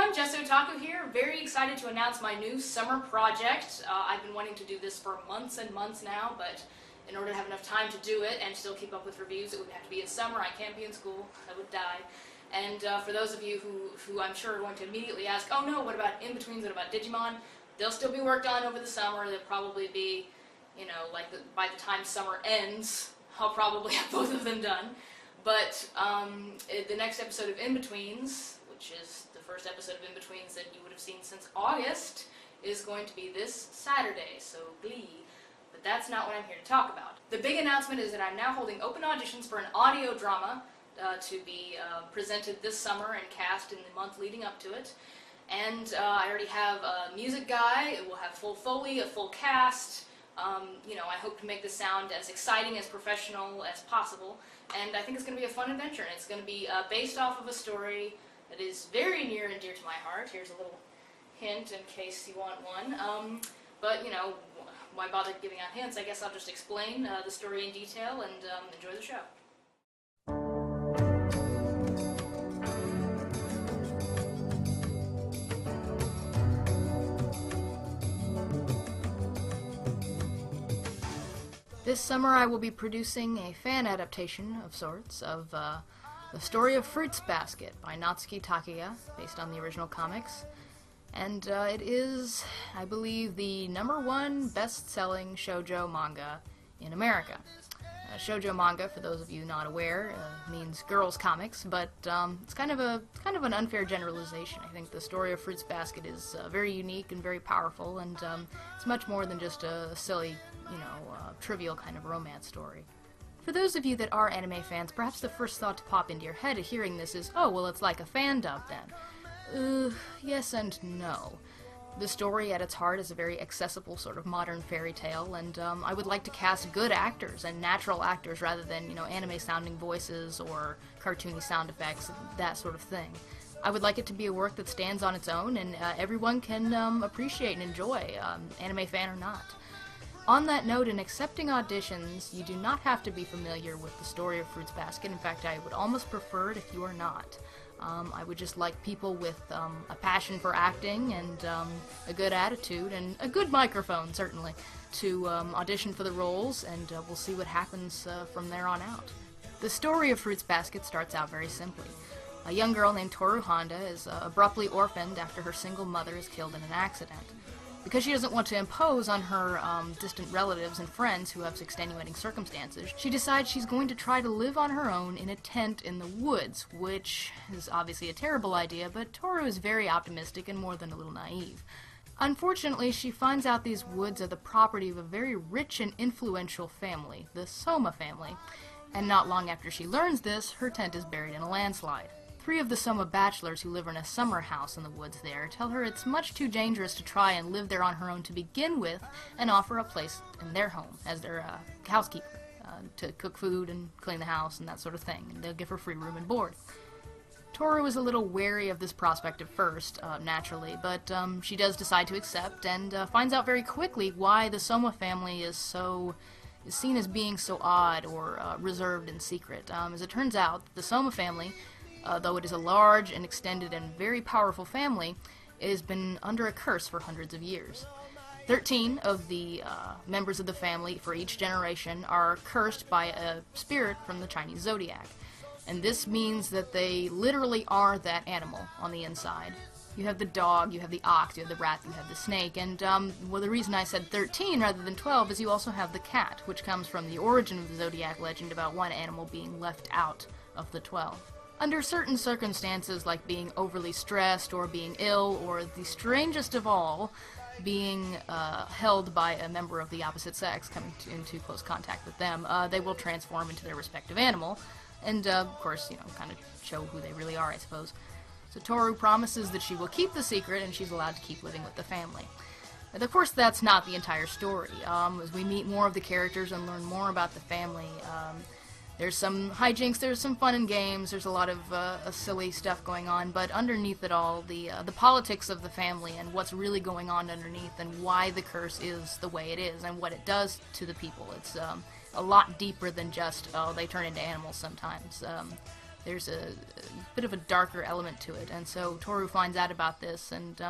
everyone, Jesu Otaku here. Very excited to announce my new summer project. I've been wanting to do this for months and months now, but in order to have enough time to do it and still keep up with reviews, it would have to be in summer. I can't be in school. I would die. And for those of you who I'm sure are going to immediately ask, oh no, what about in-betweens, what about Digimon? They'll still be worked on over the summer. They'll probably be, you know, like by the time summer ends, I'll probably have both of them done. But the next episode of In-Betweens, which is the first episode of In-Betweens that you would have seen since August, is going to be this Saturday, so glee. But that's not what I'm here to talk about. The big announcement is that I'm now holding open auditions for an audio drama to be presented this summer and cast in the month leading up to it. And I already have a music guy. It will have full Foley, a full cast. You know, I hope to make this sound as exciting, as professional as possible. And I think it's going to be a fun adventure, and it's going to be based off of a story that is very near and dear to my heart. Here's a little hint in case you want one. But, you know, why bother giving out hints? I guess I'll just explain the story in detail and enjoy the show. This summer I will be producing a fan adaptation of sorts of the story of Fruits Basket by Natsuki Takeya, based on the original comics. And it is, I believe, the #1 best-selling shoujo manga in America. Shoujo manga, for those of you not aware, means girls' comics, but it's kind of an unfair generalization. I think the story of Fruits Basket is very unique and very powerful, and it's much more than just a silly, you know, trivial kind of romance story. For those of you that are anime fans, perhaps the first thought to pop into your head at hearing this is, oh, well, it's like a fan dub then. Yes and no. The story at its heart is a very accessible sort of modern fairy tale, and I would like to cast good actors and natural actors rather than, you know, anime-sounding voices or cartoony sound effects, that sort of thing. I would like it to be a work that stands on its own and everyone can appreciate and enjoy, anime fan or not. On that note, in accepting auditions, you do not have to be familiar with the story of Fruits Basket. In fact, I would almost prefer it if you are not. I would just like people with a passion for acting and a good attitude and a good microphone, certainly, to audition for the roles, and we'll see what happens from there on out. The story of Fruits Basket starts out very simply. A young girl named Toru Honda is abruptly orphaned after her single mother is killed in an accident. Because she doesn't want to impose on her distant relatives and friends who have extenuating circumstances, she decides she's going to try to live on her own in a tent in the woods, which is obviously a terrible idea, but Toru is very optimistic and more than a little naive. Unfortunately, she finds out these woods are the property of a very rich and influential family, the Soma family, and not long after she learns this, her tent is buried in a landslide. 3 of the Soma bachelors who live in a summer house in the woods there tell her it's much too dangerous to try and live there on her own to begin with, and offer a place in their home as their housekeeper to cook food and clean the house and that sort of thing, and they'll give her free room and board. Toru is a little wary of this prospect at first, naturally, but she does decide to accept and finds out very quickly why the Soma family is seen as being so odd or reserved and secret. As it turns out, the Soma family, though it is a large and extended and very powerful family, it has been under a curse for hundreds of years. 13 of the members of the family for each generation are cursed by a spirit from the Chinese zodiac. And this means that they literally are that animal on the inside. You have the dog, you have the ox, you have the rat, you have the snake, and well, the reason I said 13 rather than 12 is you also have the cat, which comes from the origin of the zodiac legend about one animal being left out of the 12. Under certain circumstances, like being overly stressed or being ill, or the strangest of all, being held by a member of the opposite sex, coming into close contact with them, they will transform into their respective animal, and of course, you know, kind of show who they really are, I suppose. So Toru promises that she will keep the secret, and she's allowed to keep living with the family. And of course, that's not the entire story. As we meet more of the characters and learn more about the family, there's some hijinks, there's some fun and games, there's a lot of silly stuff going on, but underneath it all, the politics of the family and what's really going on underneath and why the curse is the way it is and what it does to the people. It's a lot deeper than just, oh, they turn into animals sometimes. there's a bit of a darker element to it. And so Toru finds out about this and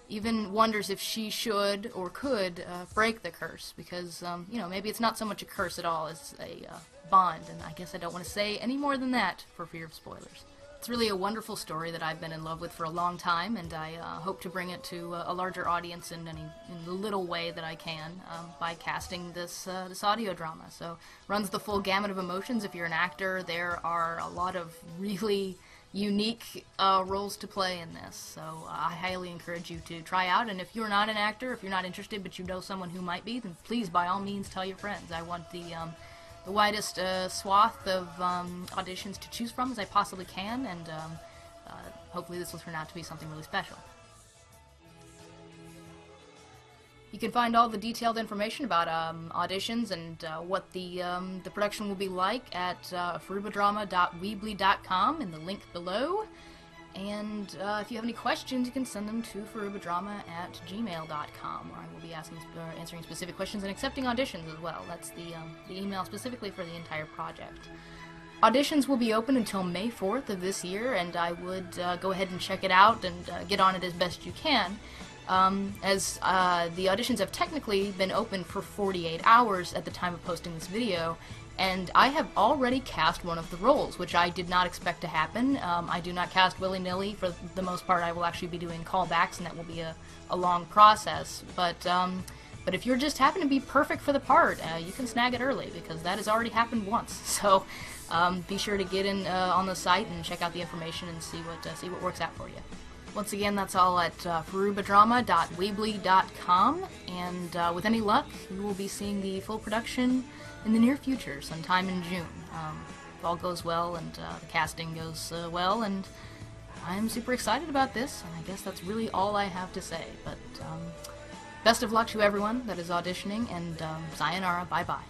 even wonders if she should or could break the curse, because, you know, maybe it's not so much a curse at all as a bond, and I guess I don't want to say any more than that for fear of spoilers. It's really a wonderful story that I've been in love with for a long time, and I hope to bring it to a larger audience in the little way that I can by casting this audio drama. So, runs the full gamut of emotions. If you're an actor, there are a lot of really unique roles to play in this, so I highly encourage you to try out. And if you're not an actor, if you're not interested but you know someone who might be, then please, by all means, tell your friends. I want the widest swath of auditions to choose from as I possibly can, and hopefully this will turn out to be something really special. You can find all the detailed information about auditions and what the production will be like at furubadrama.weebly.com in the link below. And if you have any questions, you can send them to furubadrama@gmail.com, where I will be answering specific questions and accepting auditions as well. That's the email specifically for the entire project. Auditions will be open until May 4th of this year, and I would go ahead and check it out and get on it as best you can. As the auditions have technically been open for 48 hours at the time of posting this video, and I have already cast one of the roles, which I did not expect to happen. I do not cast willy-nilly. For the most part, I will actually be doing callbacks, and that will be a long process. But if you just happen to be perfect for the part, you can snag it early, because that has already happened once. So be sure to get in on the site and check out the information and see what works out for you. Once again, that's all at furubadrama.weebly.com, and with any luck, you will be seeing the full production in the near future, sometime in June. If all goes well and the casting goes well, and I'm super excited about this, and I guess that's really all I have to say. But best of luck to everyone that is auditioning, and sayonara, bye-bye.